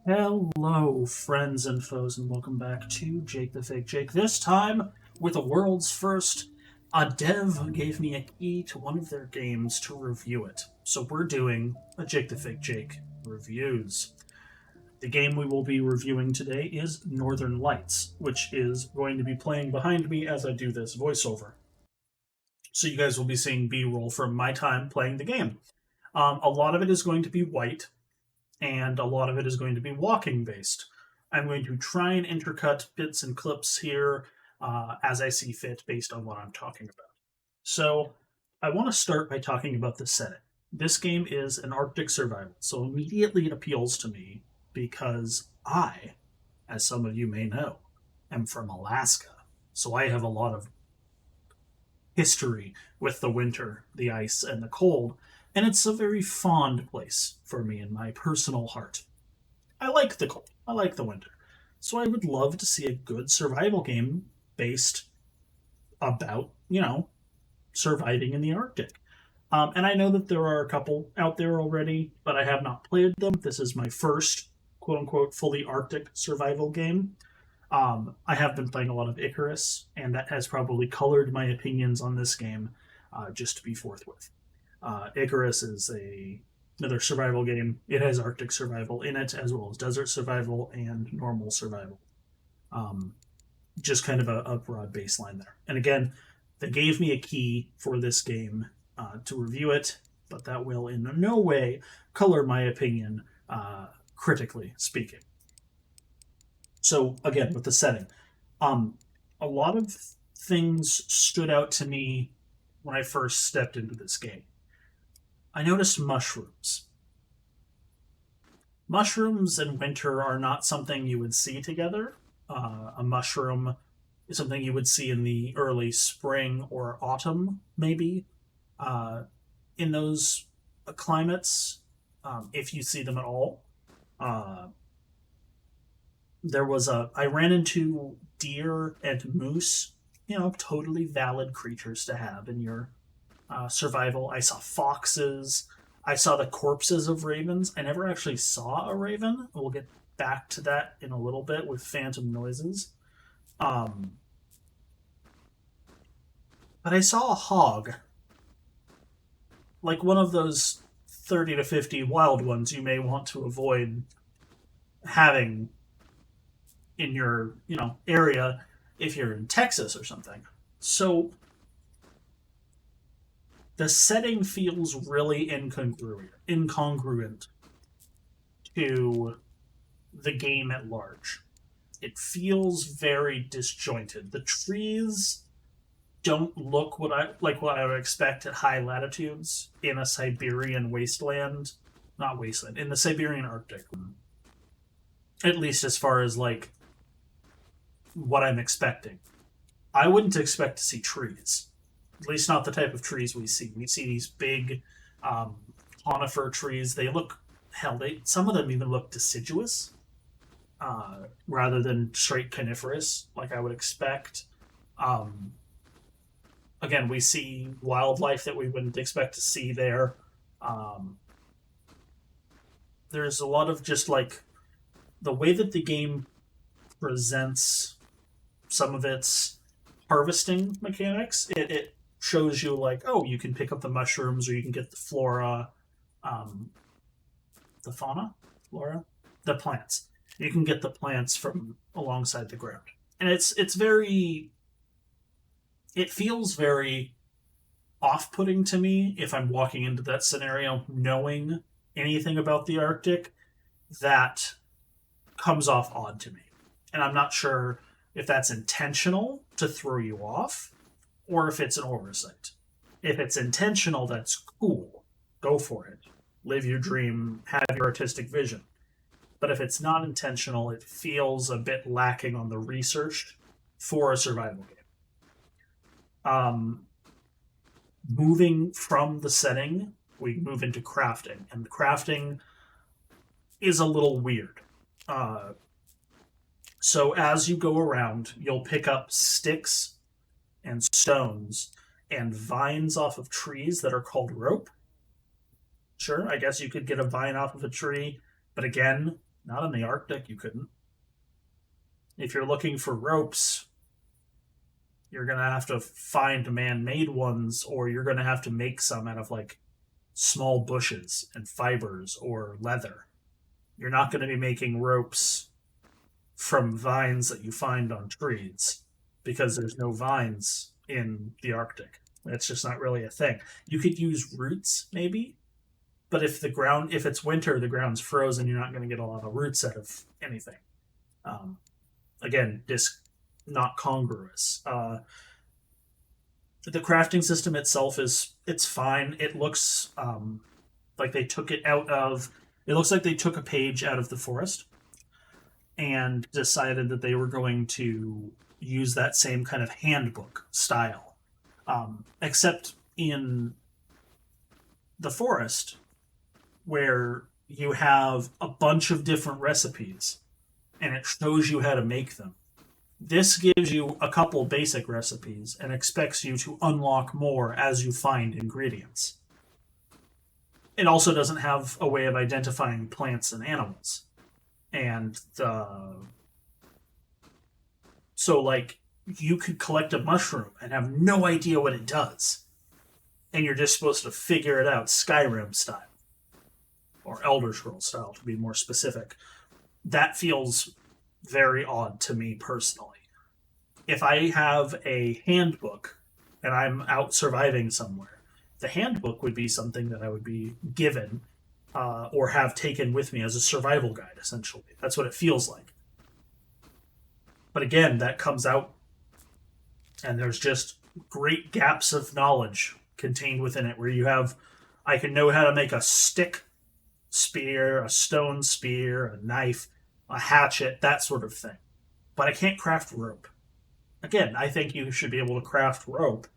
Hello, friends and foes, and welcome back to Jake the Fake Jake. This time, with the world's first, a dev gave me a key to one of their games to review it. So we're doing a Jake the Fake Jake reviews. The game we will be reviewing today is Northern Lights, which is going to be playing behind me as I do this voiceover. So you guys will be seeing B-roll from my time playing the game. A lot of it is going to be white, and a lot of it is going to be walking based. I'm going to try and intercut bits and clips here as I see fit based on what I'm talking about. So, I want to start by talking about the setting. This game is an Arctic survival, so immediately it appeals to me because I, as some of you may know, am from Alaska. So I have a lot of history with the winter, the ice, and the cold, and it's a very fond place for me in my personal heart. I like the cold, I like the winter, so I would love to see a good survival game based about, surviving in the Arctic. And I know that there are a couple out there already, but I have not played them. This is my first quote unquote fully Arctic survival game. I have been playing a lot of Icarus, and that has probably colored my opinions on this game, just to be forthwith. Icarus is another survival game. It has Arctic survival in it, as well as desert survival and normal survival. Um, just kind of a broad baseline there. And again, they gave me a key for this game to review it, but that will in no way color my opinion, critically speaking. So again, with the setting, a lot of things stood out to me when I first stepped into this game. I noticed mushrooms. Mushrooms and winter are not something you would see together. A mushroom is something you would see in the early spring or autumn, maybe, uh, in those climates, if you see them at all. Uh, I ran into deer and moose, totally valid creatures to have in your survival. I saw foxes. I saw the corpses of ravens. I never actually saw a raven. We'll get back to that in a little bit with phantom noises. Um, but I saw a hog, like one of those 30 to 50 wild ones you may want to avoid having in your, area if you're in Texas or something. So the setting feels really incongruent to the game at large. It feels very disjointed. The trees don't look what I would expect at high latitudes in a Siberian wasteland, not wasteland, in the Siberian Arctic. At least as far as like what I'm expecting. I wouldn't expect to see trees. At least not the type of trees we see. We see these big um, conifer trees. They look hell. Some of them even look deciduous rather than straight coniferous, like I would expect. Um, Again, we see wildlife that we wouldn't expect to see there. Um, there's a lot of just like the way that the game presents some of its harvesting mechanics. It shows you like, oh, you can pick up the mushrooms, or you can get the flora, um, the fauna, flora, the plants. You can get the plants from alongside the ground, and it's very. It feels very off-putting to me if I'm walking into that scenario knowing anything about the Arctic. That comes off odd to me, and I'm not sure if that's intentional to throw you off or if it's an oversight. If it's intentional, that's cool. Go for it. Live your dream, have your artistic vision. But if it's not intentional, it feels a bit lacking on the research for a survival game. Um, Moving from the setting, we move into crafting, and the crafting is a little weird. Uh, so as you go around, you'll pick up sticks and stones and vines off of trees that are called rope. Sure, I guess you could get a vine off of a tree, but again, Not in the Arctic, you couldn't. If you're looking for ropes, you're going to have to find man-made ones, or you're going to have to make some out of like small bushes and fibers or leather. You're not going to be making ropes from vines that you find on trees because there's no vines in the Arctic. It's just not really a thing. You could use roots maybe, but if it's winter, the ground's frozen. You're not going to get a lot of roots out of anything. Um, Again, just not congruous. The crafting system itself it's fine. It looks like they took it out of. It looks like they took a page out of the forest and decided that they were going to use that same kind of handbook style. Except in the forest, where you have a bunch of different recipes and it shows you how to make them. This gives you a couple basic recipes and expects you to unlock more as you find ingredients. It also doesn't have a way of identifying plants and animals. And so, like, you could collect a mushroom and have no idea what it does. And you're just supposed to figure it out Skyrim style, or Elder Scrolls style, to be more specific. That feels very odd to me personally. If I have a handbook and I'm out surviving somewhere, the handbook would be something that I would be given or have taken with me as a survival guide, essentially. That's what it feels like. But again, that comes out, and there's just great gaps of knowledge contained within it where I can know how to make a stick spear, a stone spear, a knife, a hatchet, that sort of thing. But I can't craft rope. Again, I think you should be able to craft rope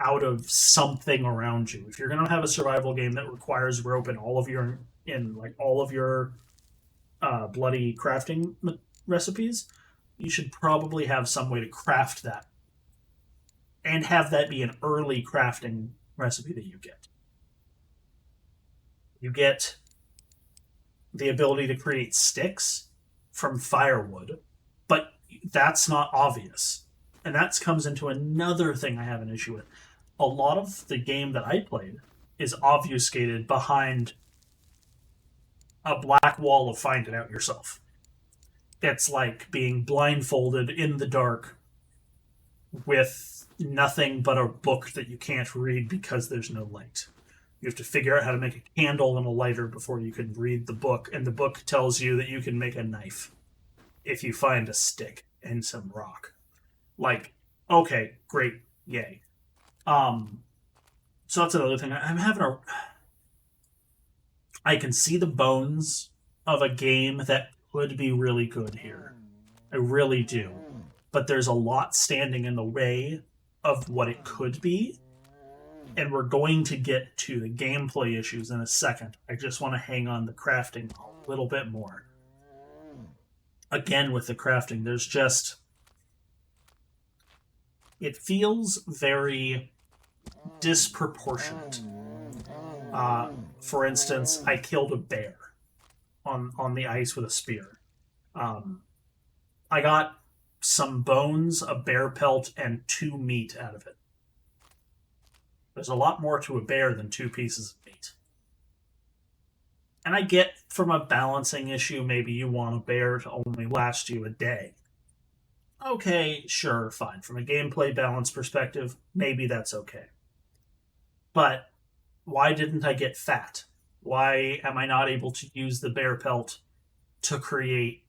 out of something around you. If you're going to have a survival game that requires rope in all of your bloody crafting recipes, you should probably have some way to craft that and have that be an early crafting recipe that you get. You get the ability to create sticks from firewood, but that's not obvious. And that comes into another thing I have an issue with. A lot of the game that I played is obfuscated behind a black wall of find it out yourself. It's like being blindfolded in the dark with nothing but a book that you can't read because there's no light. You have to figure out how to make a candle and a lighter before you can read the book, and the book tells you that you can make a knife if you find a stick and some rock. Like, okay, great, yay. So that's another thing. I can see the bones of a game that could be really good here. I really do. But there's a lot standing in the way of what it could be. And we're going to get to the gameplay issues in a second. I just want to hang on the crafting a little bit more. Again, with the crafting, there's just... It feels very disproportionate. For instance, I killed a bear on the ice with a spear. I got some bones, a bear pelt, and 2 meat out of it. There's a lot more to a bear than 2 pieces of meat. And I get from a balancing issue, maybe you want a bear to only last you a day. Okay, sure, fine. From a gameplay balance perspective, maybe that's okay. But why didn't I get fat? Why am I not able to use the bear pelt to create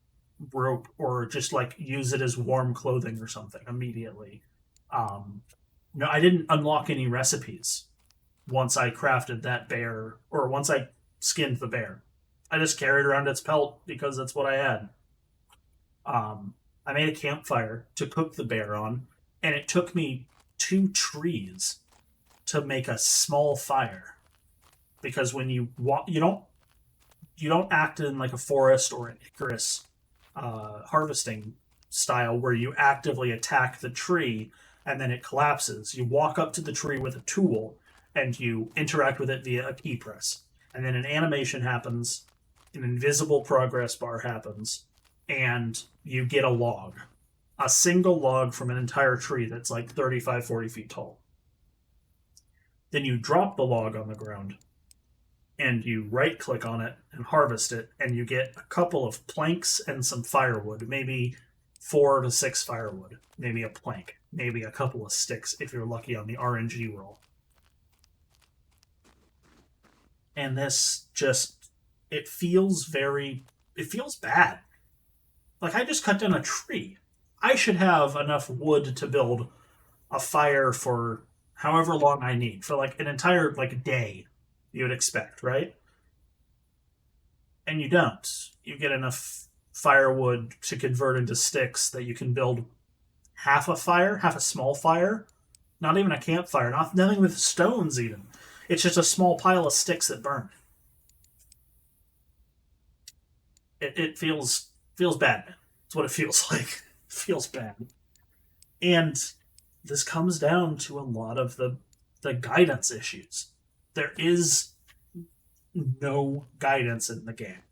rope or just like use it as warm clothing or something immediately? No, I didn't unlock any recipes once I crafted that bear or once I skinned the bear. I just carried around its pelt because that's what I had. I made a campfire to cook the bear on, and it took me 2 trees to make a small fire. Because when you walk, you don't act in like a forest or an Icarus harvesting style where you actively attack the tree and then it collapses. You walk up to the tree with a tool and you interact with it via a key press. And then an animation happens an invisible progress bar happens, and you get a log. A single log from an entire tree that's like 35, 40 feet tall. Then you drop the log on the ground, and you right click on it and harvest it, and you get a couple of planks and some firewood, maybe 4 to 6 firewood, maybe a plank, maybe a couple of sticks if you're lucky on the RNG roll. And this just, it feels bad. Like, I just cut down a tree. I should have enough wood to build a fire for however long I need, for like an entire like day, you would expect, right? And you don't. You get enough firewood to convert into sticks that you can build half a fire, half a small fire, not even a campfire, nothing with stones even. It's just a small pile of sticks that burn. It feels bad. That's what it feels like. It feels bad. And this comes down to a lot of the guidance issues. There is no guidance in the game.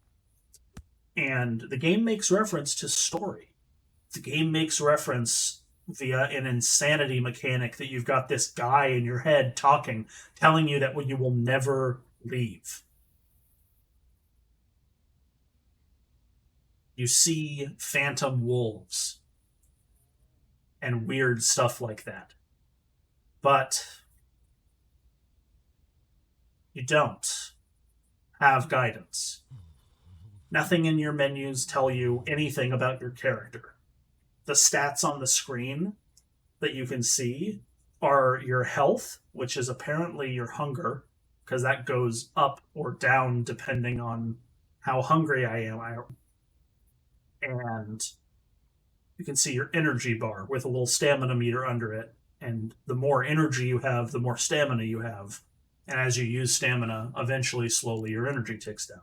And the game makes reference to story. The game makes reference via an insanity mechanic that you've got this guy in your head talking, telling you that you will never leave. You see phantom wolves and weird stuff like that. But you don't have guidance. Nothing in your menus tell you anything about your character. The stats on the screen that you can see are your health, which is apparently your hunger, because that goes up or down depending on how hungry I am. And you can see your energy bar with a little stamina meter under it. And the more energy you have, the more stamina you have. And as you use stamina, eventually, slowly, your energy ticks down.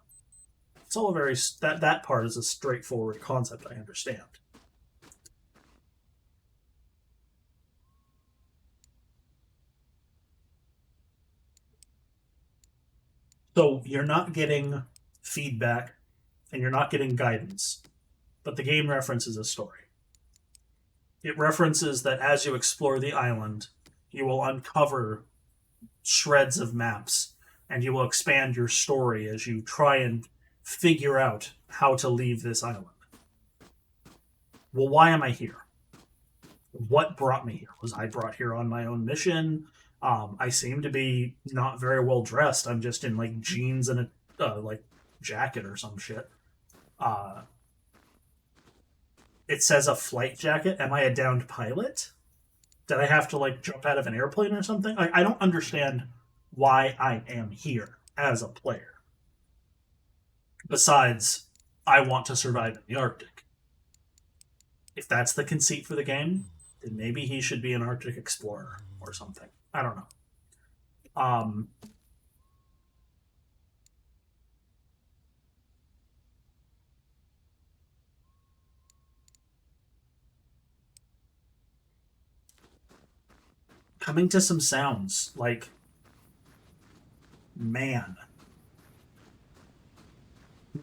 It's all that part is a straightforward concept, I understand. So you're not getting feedback and you're not getting guidance, but the game references a story. It references that as you explore the island, you will uncover shreds of maps and you will expand your story as you try and figure out how to leave this island. Well, why am I here? What brought me here? Was I brought here on my own mission? I seem to be not very well dressed. I'm just in like jeans and a like jacket or some shit. It says a flight jacket. Am I a downed pilot? Did I have to like jump out of an airplane or something? I don't understand why I am here as a player. Besides, I want to survive in the Arctic. If that's the conceit for the game, then maybe he should be an Arctic explorer or something. I don't know. Coming to some sounds like, man,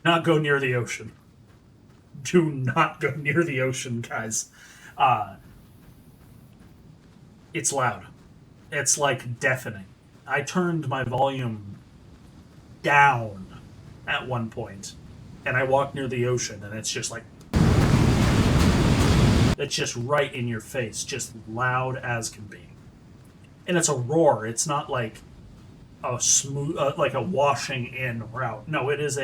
not go near the ocean. Do not go near the ocean, guys. It's loud. It's like deafening. I turned my volume down at one point, and I walked near the ocean, and it's just like, it's just right in your face, just loud as can be. And it's a roar. It's not like a smooth, like a washing in route. No, it is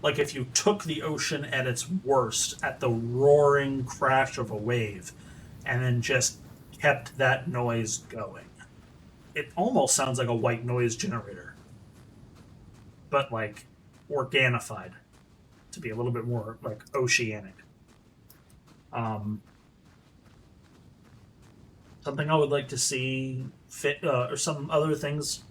like if you took the ocean at its worst, at the roaring crash of a wave, and then just kept that noise going. It almost sounds like a white noise generator, but like organified to be a little bit more like oceanic. Something I would like to see fit, or some other things.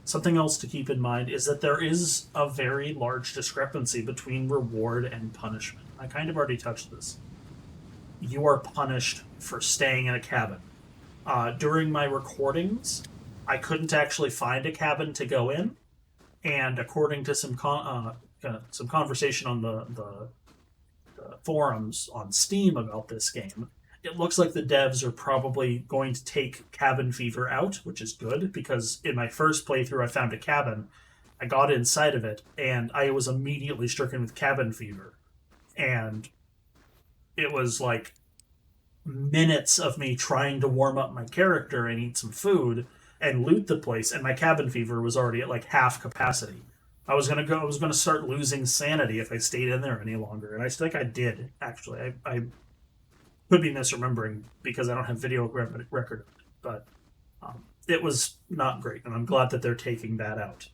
Something else to keep in mind is that there is a very large discrepancy between reward and punishment. I kind of already touched this. You are punished for staying in a cabin. During my recordings, I couldn't actually find a cabin to go in, And according to some conversation on the forums on Steam about this game, it looks like the devs are probably going to take cabin fever out, which is good because in my first playthrough I found a cabin, I got inside of it, and I was immediately stricken with cabin fever. And it was like minutes of me trying to warm up my character and eat some food and loot the place, and my cabin fever was already at like half capacity. I was gonna start losing sanity if I stayed in there any longer, and I think I did actually. I could be misremembering because I don't have video record, but it was not great, and I'm glad that they're taking that out.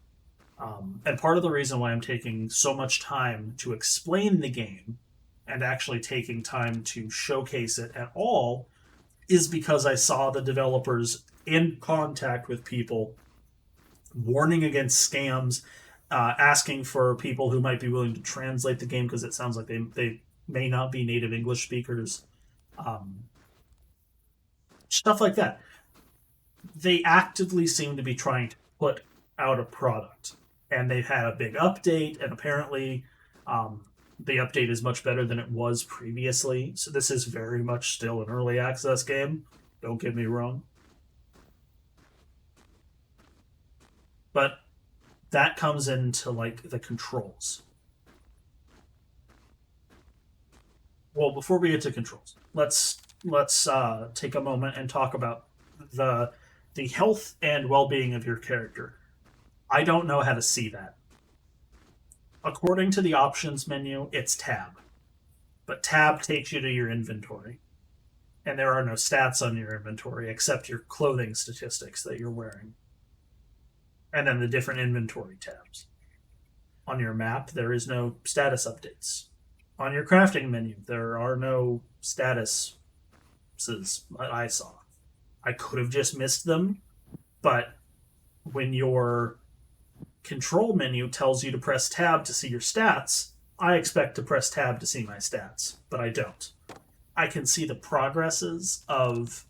And part of the reason why I'm taking so much time to explain the game and actually taking time to showcase it at all is because I saw the developers in contact with people, warning against scams, asking for people who might be willing to translate the game because it sounds like they may not be native English speakers. Um, Stuff like that. They actively seem to be trying to put out a product. And they've had a big update, and apparently the update is much better than it was previously. So this is very much still an early access game. Don't get me wrong. But that comes into like the controls. Well, before we get to controls, let's take a moment and talk about the the health and well-being of your character. I don't know how to see that. According to the options menu, it's tab, but tab takes you to your inventory, and there are no stats on your inventory except your clothing statistics that you're wearing, and then the different inventory tabs. On your map, there is no status updates. On your crafting menu, there are no statuses that I saw. I could have just missed them, but when your control menu tells you to press tab to see your stats, I expect to press tab to see my stats, but I don't. I can see the progresses of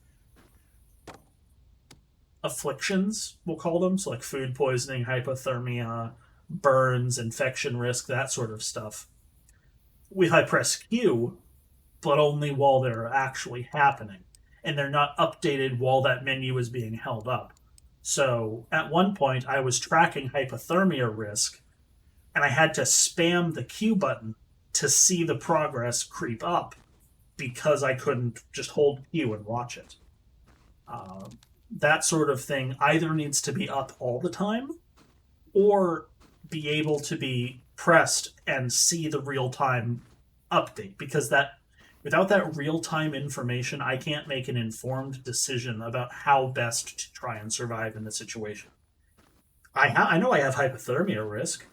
afflictions, we'll call them, so like food poisoning, hypothermia, burns, infection risk, that sort of stuff. If I press Q, but only while they're actually happening, and they're not updated while that menu is being held up. So at one point, I was tracking hypothermia risk, and I had to spam the Q button to see the progress creep up because I couldn't just hold Q and watch it. That sort of thing either needs to be up all the time or be able to be pressed and see the real time update because that without that real time information I can't make an informed decision about how best to try and survive in the situation. I know I have hypothermia risk,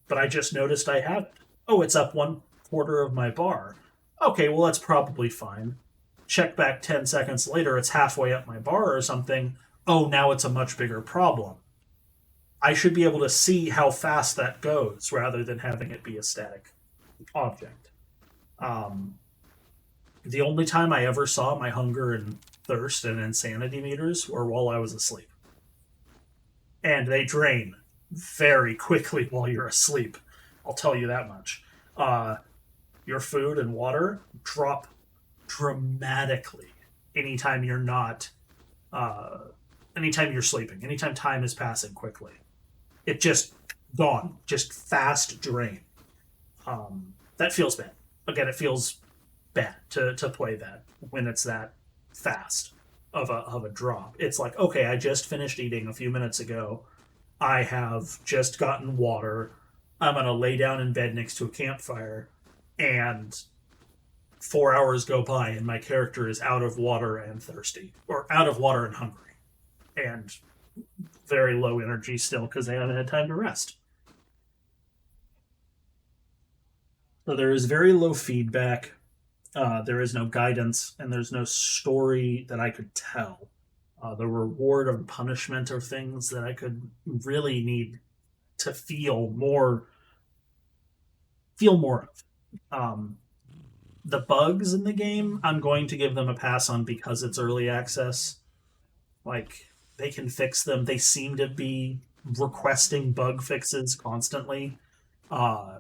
but I just noticed I have it. Oh, it's up 1/4 of my bar. Okay, well that's probably fine. Check back 10 seconds later, it's halfway up my bar or something. Oh, now it's a much bigger problem. I should be able to see how fast that goes rather than having it be a static object. Um, the only time I ever saw my hunger and thirst and insanity meters were while I was asleep. And they drain very quickly while you're asleep. I'll tell you that much. Uh, your food and water drop dramatically anytime you're not, uh, anytime you're sleeping, anytime time is passing quickly. It just gone, just fast drain. That feels bad. Again, it feels bad to play that when it's that fast of a drop. It's like, okay, I just finished eating a few minutes ago. I have just gotten water. I'm gonna lay down in bed next to a campfire, and 4 hours go by, and my character is out of water and thirsty, or out of water and hungry, and very low energy still because they haven't had time to rest. So there is very low feedback. There is no guidance, and there's no story that I could tell. The reward or punishment are things that I could really need to feel more of. The bugs in the game, I'm going to give them a pass on because it's early access. Like they can fix them. They seem to be. requesting bug fixes constantly. Uh,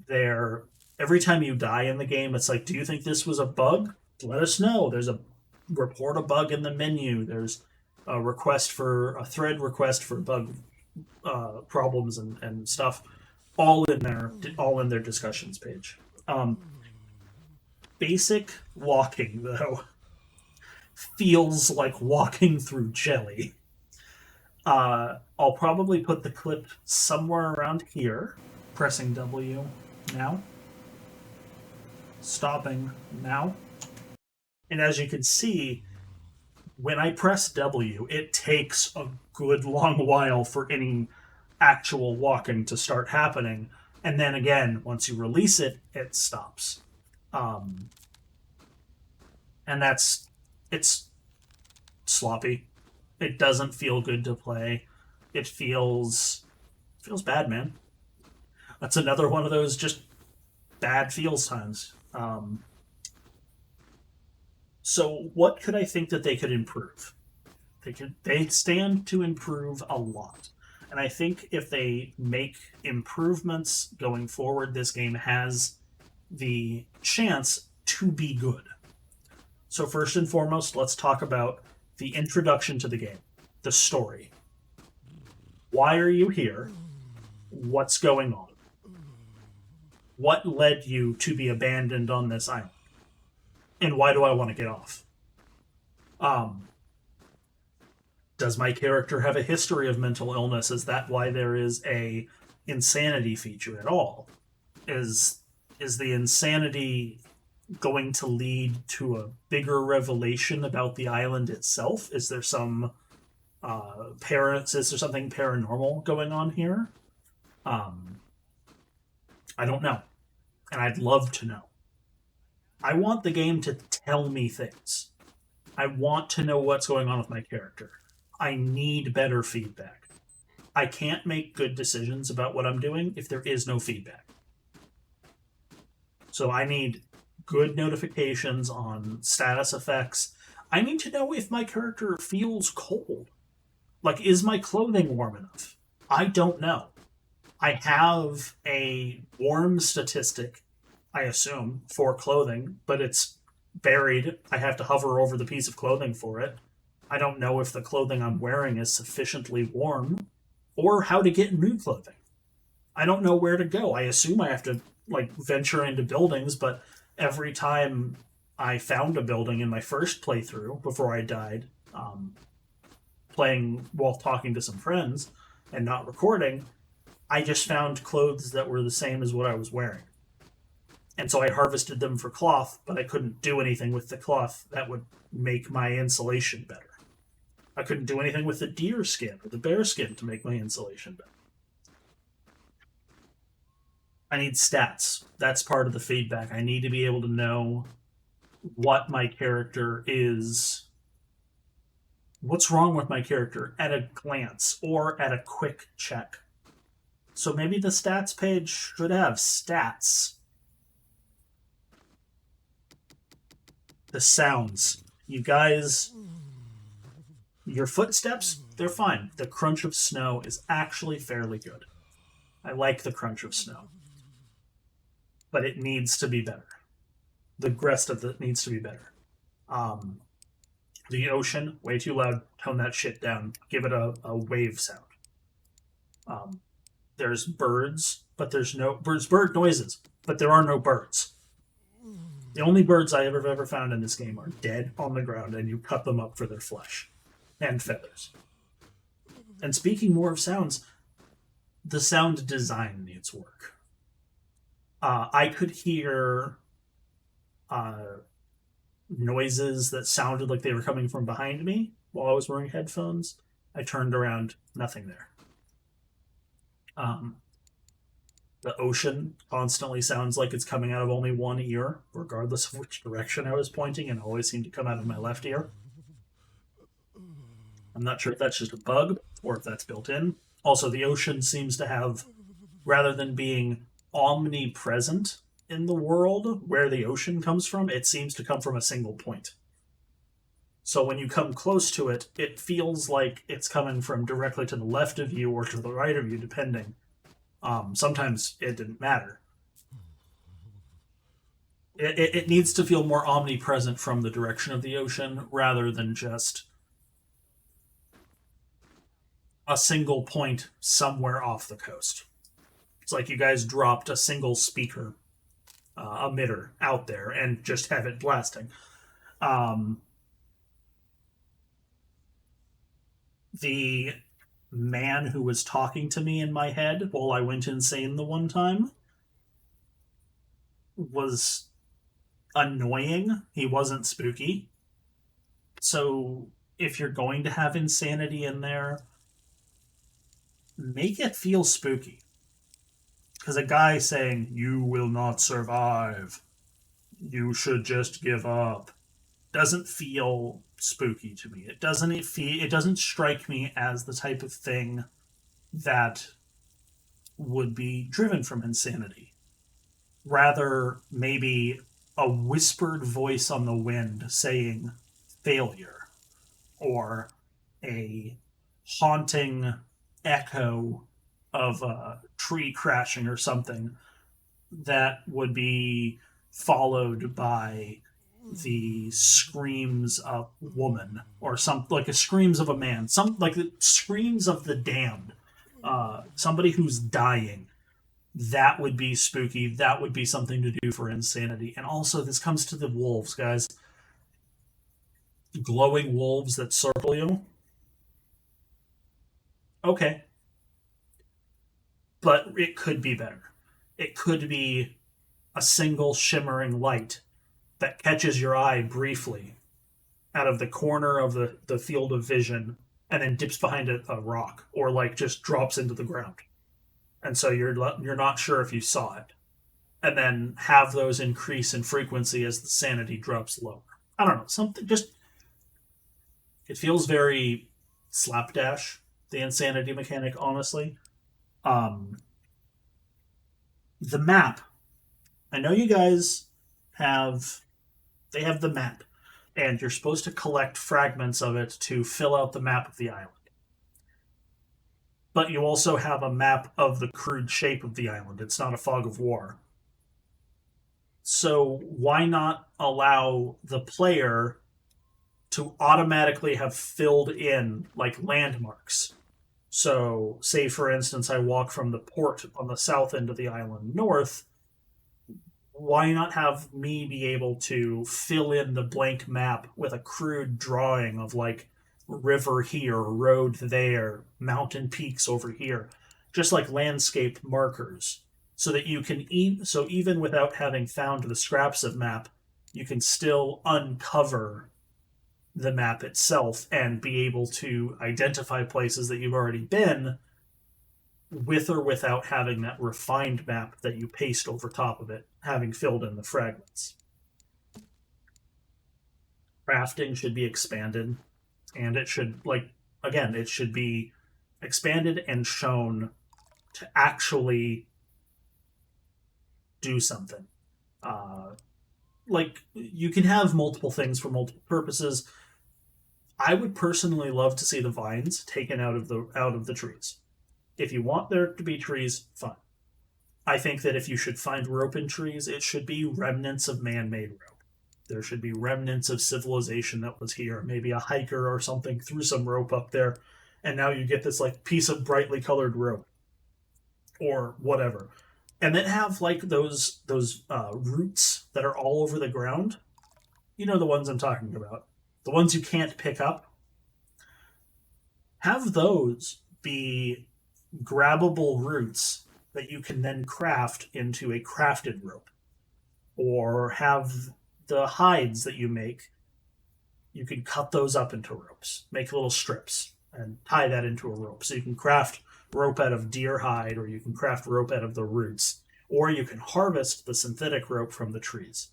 they're every time you die in the game, it's like, do you think this was a bug? Let us know. There's a report a bug in the menu. There's a thread request for bug problems and stuff, all in their discussions page. Basic walking though feels like walking through jelly. I'll probably put the clip somewhere around here. Pressing W now. Stopping now. And as you can see, when I press W, it takes a good long while for any actual walking to start happening. And then again, once you release it, it stops. Um, and it's sloppy. It doesn't feel good to play. It feels bad, man. That's another one of those just bad feels times. So what could I think that they could improve? They stand to improve a lot. And I think if they make improvements going forward, this game has the chance to be good. So first and foremost, let's talk about the introduction to the game, the story. Why are you here? What's going on? What led you to be abandoned on this island? And why do I want to get off? Um, does my character have a history of mental illness? Is that why there is a insanity feature at all? Is the insanity going to lead to a bigger revelation about the island itself? Is there some parents? Is there something paranormal going on here? Um, I don't know, and I'd love to know. I want the game to tell me things. I want to know what's going on with my character. I need better feedback. I can't make good decisions about what I'm doing if there is no feedback. So I need good notifications on status effects. I need to know if my character feels cold. Like, is my clothing warm enough? I don't know. I have a warm statistic, I assume, for clothing, but it's buried. I have to hover over the piece of clothing for it. I don't know if the clothing I'm wearing is sufficiently warm or how to get new clothing. I don't know where to go. I assume I have to venture into buildings, but every time I found a building in my first playthrough before I died, playing while talking to some friends and not recording, I just found clothes that were the same as what I was wearing. And so I harvested them for cloth, but I couldn't do anything with the cloth that would make my insulation better. I couldn't do anything with the deer skin or the bear skin to make my insulation better. I need stats. That's part of the feedback. I need to be able to know what my character is, what's wrong with my character at a glance or at a quick check. So maybe the stats page should have stats. The sounds. You guys, your footsteps, they're fine. The crunch of snow is actually fairly good. I like the crunch of snow. But it needs to be better. The rest of it needs to be better. The ocean, way too loud. Tone that shit down. Give it a wave sound. There's birds, but there's no bird noises, but there are no birds. The only birds I have ever found in this game are dead on the ground, and you cut them up for their flesh and feathers. And speaking more of sounds, the sound design needs work. I could hear noises that sounded like they were coming from behind me while I was wearing headphones. I turned around, nothing there. The ocean constantly sounds like it's coming out of only one ear, regardless of which direction I was pointing, and always seemed to come out of my left ear. I'm not sure if that's just a bug or if that's built in. Also, the ocean seems to have, rather than being omnipresent in the world where the ocean comes from, it seems to come from a single point. So when you come close to it, it feels like it's coming from directly to the left of you or to the right of you, depending. Sometimes it didn't matter. It needs to feel more omnipresent from the direction of the ocean rather than just a single point somewhere off the coast. It's like you guys dropped a single speaker emitter out there and just have it blasting. Um, the man who was talking to me in my head while I went insane the one time was annoying. He wasn't spooky. So if you're going to have insanity in there, make it feel spooky. Because a guy saying, "You will not survive, you should just give up," doesn't feel spooky to me. It doesn't strike me as the type of thing that would be driven from insanity. Rather, maybe a whispered voice on the wind saying failure, or a haunting echo of a tree crashing or something that would be followed by the screams of a woman, or some like a screams of a man, some like the screams of the damned, somebody who's dying. That would be spooky. That would be something to do for insanity. And also, this comes to the wolves, guys. Glowing wolves that circle you. Okay, but it could be better. It could be a single shimmering light that catches your eye briefly out of the corner of the field of vision and then dips behind a rock, or like just drops into the ground. And so you're not sure if you saw it. And then have those increase in frequency as the sanity drops lower. I don't know, something just it feels very slapdash, the insanity mechanic, honestly. Um the map. I know you guys have they have the map, and you're supposed to collect fragments of it to fill out the map of the island. But you also have a map of the crude shape of the island. It's not a fog of war. So why not allow the player to automatically have filled in like landmarks? So, say for instance, I walk from the port on the south end of the island north. Why not have me be able to fill in the blank map with a crude drawing of like river here, road there, mountain peaks over here, just like landscape markers, so that you can so even without having found the scraps of map, you can still uncover the map itself and be able to identify places that you've already been with or without having that refined map that you paste over top of it, having filled in the fragments. Crafting should be expanded, and it should, like, again, it should be expanded and shown to actually do something. Like, you can have multiple things for multiple purposes. I would personally love to see the vines taken out of the trees. If you want there to be trees, fine. I think that if you should find rope in trees, it should be remnants of man-made rope. There should be remnants of civilization that was here. Maybe a hiker or something threw some rope up there, and now you get this like piece of brightly colored rope, or whatever. And then have like those roots that are all over the ground. You know the ones I'm talking about. The ones you can't pick up. Have those be grabbable roots that you can then craft into a crafted rope. Or have the hides that you make, you can cut those up into ropes, make little strips, and tie that into a rope. So you can craft rope out of deer hide, or you can craft rope out of the roots, or you can harvest the synthetic rope from the trees.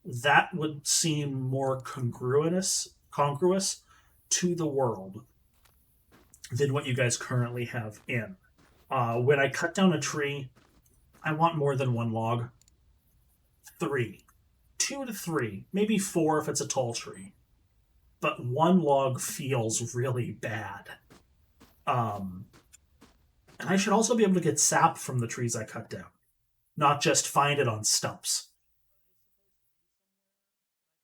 That would seem more congruous to the world than what you guys currently have in. When I cut down a tree, I want more than one log. 3. 2 to 3, maybe 4 if it's a tall tree. but one log feels really bad. Um, and I should also be able to get sap from the trees I cut down, not just find it on stumps.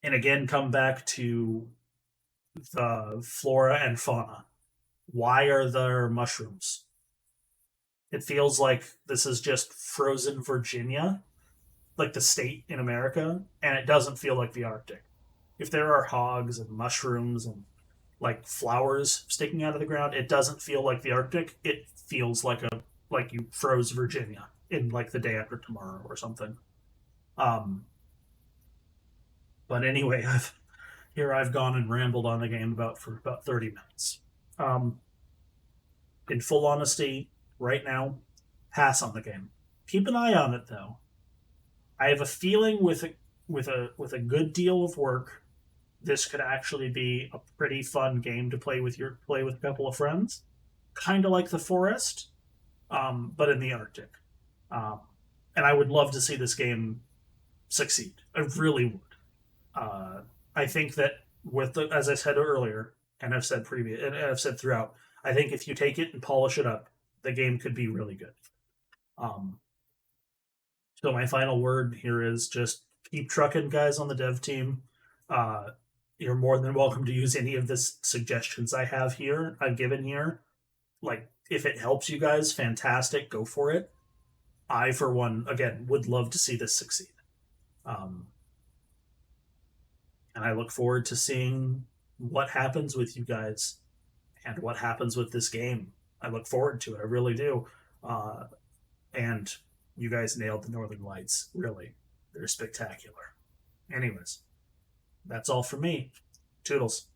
And again, come back to the flora and fauna. Why are there mushrooms? It feels like this is just frozen Virginia, like the state in America, and it doesn't feel like the Arctic. If there are hogs and mushrooms and like flowers sticking out of the ground, it doesn't feel like the Arctic. It feels like you froze Virginia in like the day after tomorrow or something. Um, but anyway, I've gone and rambled on the game about for about 30 minutes. Um, in full honesty, right now, pass on the game. Keep an eye on it though. I have a feeling with a good deal of work, this could actually be a pretty fun game to play with a couple of friends. Kind of like the forest, but in the Arctic. Um, and I would love to see this game succeed. I really would. Uh, I think that as I said earlier, and I've said throughout, I think if you take it and polish it up, the game could be really good. Um, so my final word here is just keep trucking, guys on the dev team. Uh, you're more than welcome to use any of the suggestions I've given here. Like if it helps you guys, fantastic, go for it. I, for one, again, would love to see this succeed. Um, and I look forward to seeing what happens with you guys and what happens with this game. I look forward to it. I really do. Uh, and you guys nailed the Northern Lights. Really, they're spectacular. Anyways, that's all for me. Toodles.